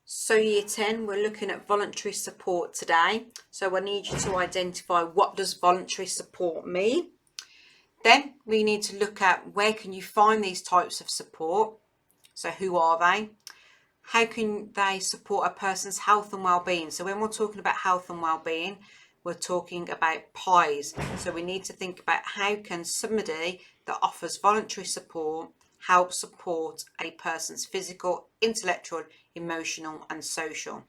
So year 10, we're looking at voluntary support today. So I need you to identify what does voluntary support mean. Then we need to look at where can you find these types of support. So who are they? How can they support a person's health and well-being? So when we're talking about health and well-being, we're talking about pies. So we need to think about how can somebody that offers voluntary support help support a person's physical, intellectual, emotional and social.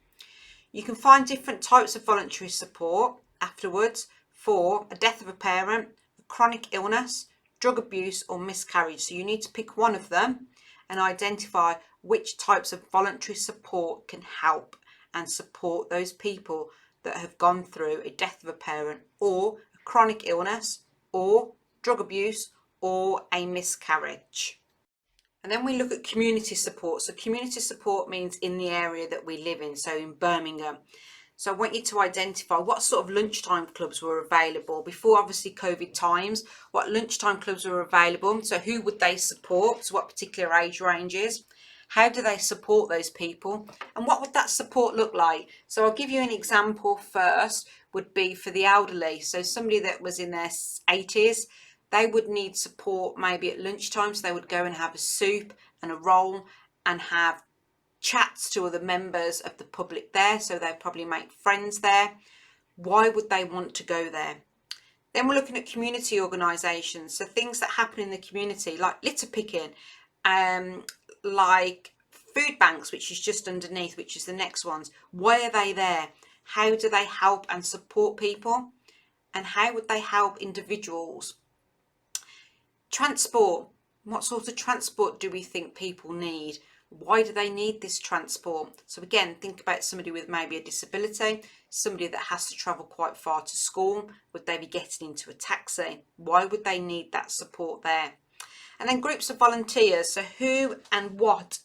You can find different types of voluntary support afterwards for a death of a parent, a chronic illness, drug abuse or miscarriage. So you need to pick one of them and identify which types of voluntary support can help and support those people that have gone through a death of a parent or a chronic illness or drug abuse or a miscarriage. And then we look at community support. So community support means in the area that we live in, so in Birmingham. So I want you to identify what sort of lunchtime clubs were available before obviously COVID times, what lunchtime clubs were available. So who would they support? So what particular age ranges? How do they support those people? And what would that support look like? So I'll give you an example first, would be for the elderly. So somebody that was in their 80s, they would need support maybe at lunchtime. So they would go and have a soup and a roll and have chats to other members of the public there. So they'd probably make friends there. Why would they want to go there? Then we're looking at community organisations. So things that happen in the community like litter picking, like food banks, which is just underneath, which is the next ones. Why are they there? How do they help and support people? And how would they help individuals? Transport. What sort of transport do we think people need? Why do they need this transport? So again, think about somebody with maybe a disability, somebody that has to travel quite far to school. Would they be getting into a taxi? Why would they need that support there? And then groups of volunteers. So who and what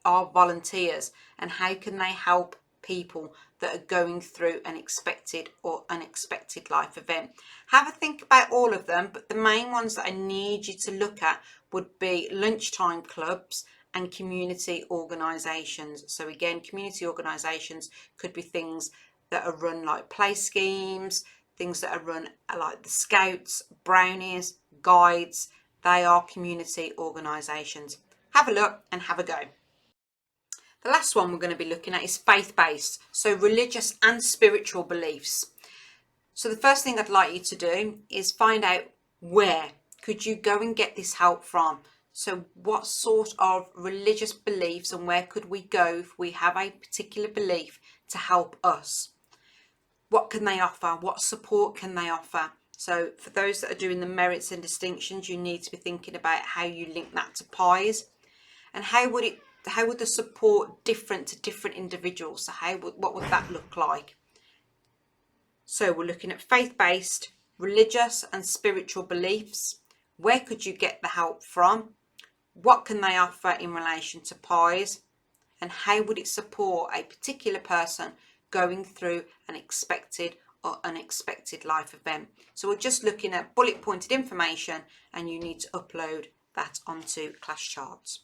are volunteers and how can they help people that are going through an expected or unexpected life event? Have a think about all of them, but the main ones that I need you to look at would be lunchtime clubs and community organisations. So again, community organisations could be things that are run like play schemes, things that are run like the Scouts, Brownies, Guides. They are community organisations. Have a look and have a go. The last one we're going to be looking at is faith-based, so religious and spiritual beliefs. So the first thing I'd like you to do is find out where could you go and get this help from. So what sort of religious beliefs and where could we go if we have a particular belief to help us? What can they offer? What support can they offer? So for those that are doing the merits and distinctions, you need to be thinking about how you link that to pies and how would the support different to different individuals? So what would that look like? So we're looking at faith-based, religious and spiritual beliefs. Where could you get the help from? What can they offer in relation to pies? And how would it support a particular person going through an expected or unexpected life event? So we're just looking at bullet pointed information and you need to upload that onto class charts.